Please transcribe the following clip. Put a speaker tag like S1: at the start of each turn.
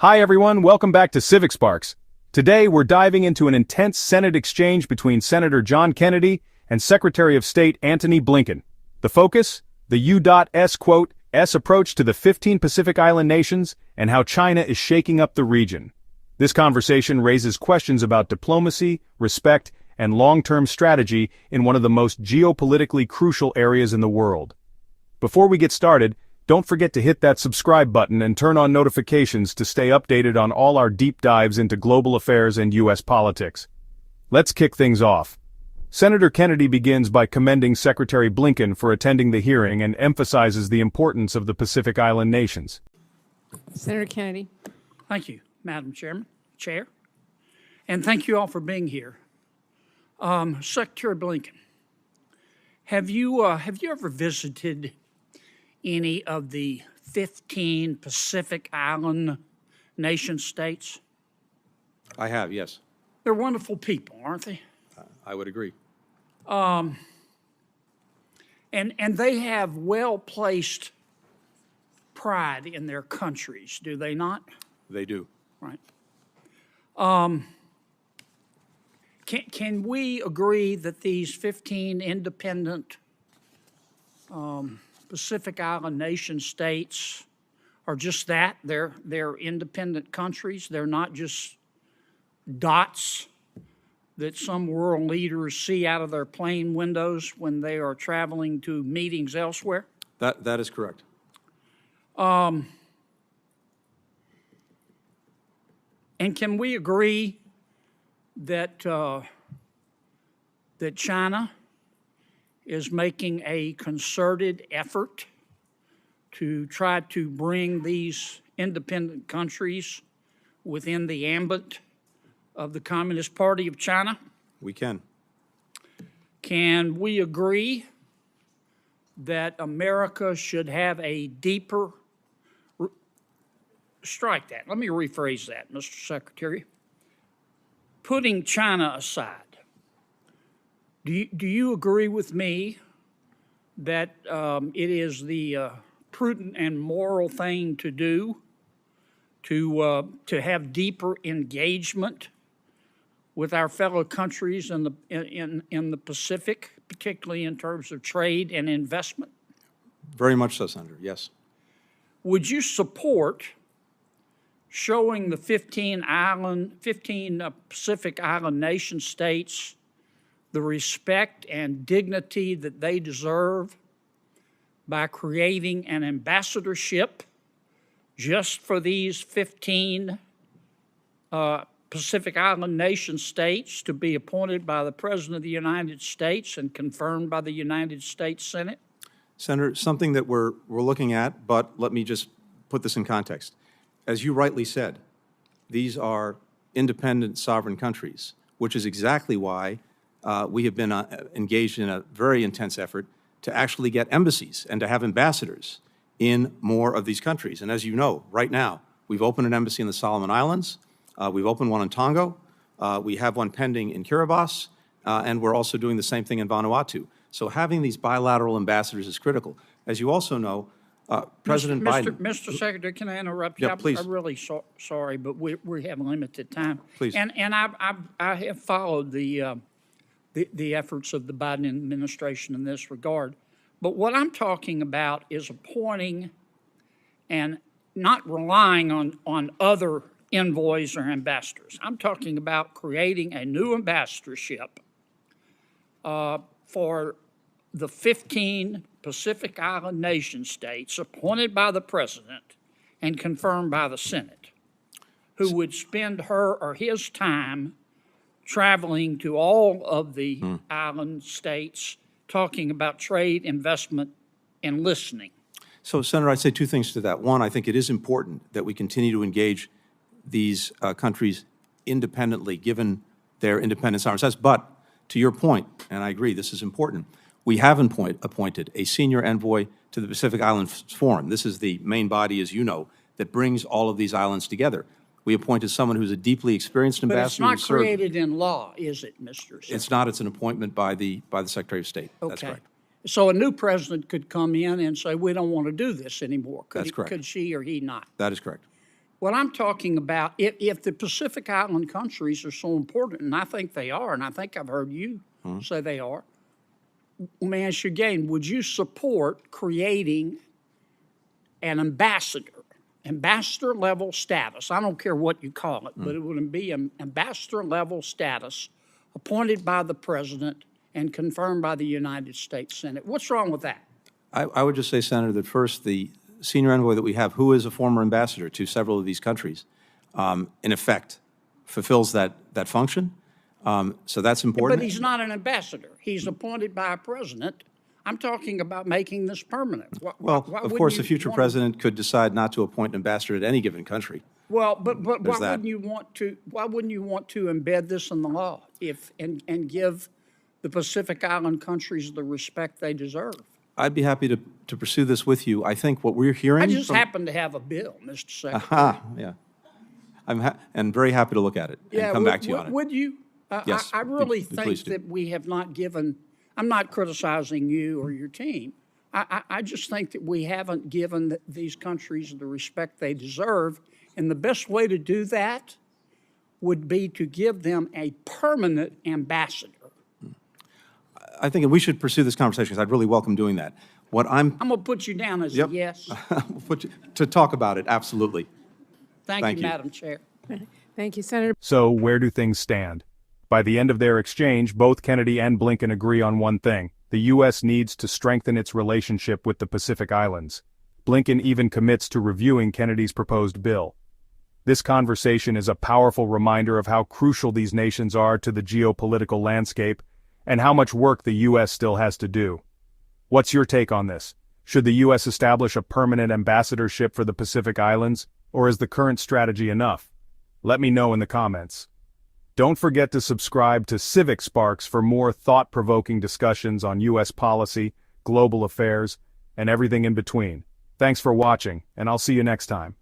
S1: Hi everyone, welcome back to Civic Sparks. Today we're diving into an intense Senate exchange between Senator John Kennedy and Secretary of State Antony Blinken. The focus? The U.S. approach to the 15 Pacific Island nations and how China is shaking up the region. This conversation raises questions about diplomacy, respect, and long-term strategy in one of the most geopolitically crucial areas in the world. Before we get started, don't forget to hit that subscribe button and turn on notifications to stay updated on all our deep dives into global affairs and U.S. politics. Let's kick things off. Senator Kennedy begins by commending Secretary Blinken for attending the hearing and emphasizes the importance of the Pacific Island nations.
S2: Senator Kennedy.
S3: Thank you, Madam Chair, and thank you all for being here. Secretary Blinken, have you ever visited any of the 15 Pacific Island nation states?
S4: I have, yes.
S3: They're wonderful people, aren't they?
S4: I would agree.
S3: And they have well-placed pride in their countries, do they not?
S4: They do.
S3: Right. Can we agree that these 15 independent Pacific Island nation states are just that? They're independent countries. They're not just dots that some world leaders see out of their plane windows when they are traveling to meetings elsewhere?
S4: That is correct.
S3: And can we agree that that China is making a concerted effort to try to bring these independent countries within the ambit of the Communist Party of China?
S4: We can.
S3: Can we agree that America should have a deeper... Strike that. Let me rephrase that, Mr. Secretary. Putting China aside, do you agree with me that it is the prudent and moral thing to do to have deeper engagement with our fellow countries in the Pacific, particularly in terms of trade and investment?
S4: Very much so, Senator, yes.
S3: Would you support showing the 15 Pacific Island nation states the respect and dignity that they deserve by creating an ambassadorship just for these 15 Pacific Island nation states to be appointed by the President of the United States and confirmed by the United States Senate?
S4: Senator, something that we're looking at, but let me just put this in context. As you rightly said, these are independent sovereign countries, which is exactly why we have been engaged in a very intense effort to actually get embassies and to have ambassadors in more of these countries. And as you know, right now, we've opened an embassy in the Solomon Islands, we've opened one in Tonga, we have one pending in Kiribati, and we're also doing the same thing in Vanuatu. So having these bilateral ambassadors is critical. As you also know, President Biden...
S3: Mr. Secretary, can I interrupt you?
S4: Yeah, please.
S3: I'm really sorry, but we have limited time.
S4: Please.
S3: And I have followed the efforts of the Biden administration in this regard. But what I'm talking about is appointing and not relying on other envoys or ambassadors. I'm talking about creating a new ambassadorship for the 15 Pacific Island nation states appointed by the President and confirmed by the Senate, who would spend her or his time traveling to all of the island states, talking about trade, investment, and listening.
S4: So, Senator, I'd say two things to that. One, I think it is important that we continue to engage these countries independently, given their independent sovereign status. But to your point, and I agree, this is important, we have appointed a senior envoy to the Pacific Islands Forum. This is the main body, as you know, that brings all of these islands together. We appointed someone who's a deeply experienced ambassador.
S3: But it's not created in law, is it, Mr. Secretary?
S4: It's not. It's an appointment by the Secretary of State.
S3: Okay.
S4: That's correct.
S3: So a new president could come in and say, we don't want to do this anymore.
S4: That's correct.
S3: Could she or he not?
S4: That is correct.
S3: What I'm talking about, if the Pacific Island countries are so important, and I think they are, and I think I've heard you say they are, let me ask you again, would you support creating an ambassador level status? I don't care what you call it, but it would be an ambassador level status appointed by the president and confirmed by the United States Senate. What's wrong with that?
S4: I would just say, Senator, that first, the senior envoy that we have, who is a former ambassador to several of these countries, in effect, fulfills that function. So that's important.
S3: But he's not an ambassador. He's appointed by a president. I'm talking about making this permanent.
S4: Well, of course, the future president could decide not to appoint an ambassador at any given country.
S3: Well, but why
S4: that.
S3: wouldn't you want to? Why wouldn't you want to embed this in the law and give the Pacific Island countries the respect they deserve?
S4: I'd be happy to pursue this with you. I think what we're hearing.
S3: I just happen to have a bill, Mr. Secretary.
S4: Aha, yeah. I'm very happy to look at it and come back to you on it.
S3: Would you?
S4: Yes,
S3: I really
S4: please
S3: think
S4: do.
S3: that we have not given. I'm not criticizing you or your team. I just think that we haven't given these countries the respect they deserve, and the best way to do that would be to give them a permanent ambassador.
S4: I think we should pursue this conversation because I'd really welcome doing that. What I'm
S3: I'm going to put you down as
S4: Yep.
S3: a yes.
S4: to talk about it, absolutely.
S3: Thank
S4: Thank
S3: you,
S4: you.
S3: Madam Chair.
S2: Thank you, Senator.
S1: So, where do things stand? By the end of their exchange, both Kennedy and Blinken agree on one thing: the U.S. needs to strengthen its relationship with the Pacific Islands. Blinken even commits to reviewing Kennedy's proposed bill. This conversation is a powerful reminder of how crucial these nations are to the geopolitical landscape and how much work the U.S. still has to do. What's your take on this? Should the U.S. establish a permanent ambassadorship for the Pacific Islands, or is the current strategy enough? Let me know in the comments. Don't forget to subscribe to Civic Sparks for more thought-provoking discussions on U.S. policy, global affairs, and everything in between. Thanks for watching, and I'll see you next time.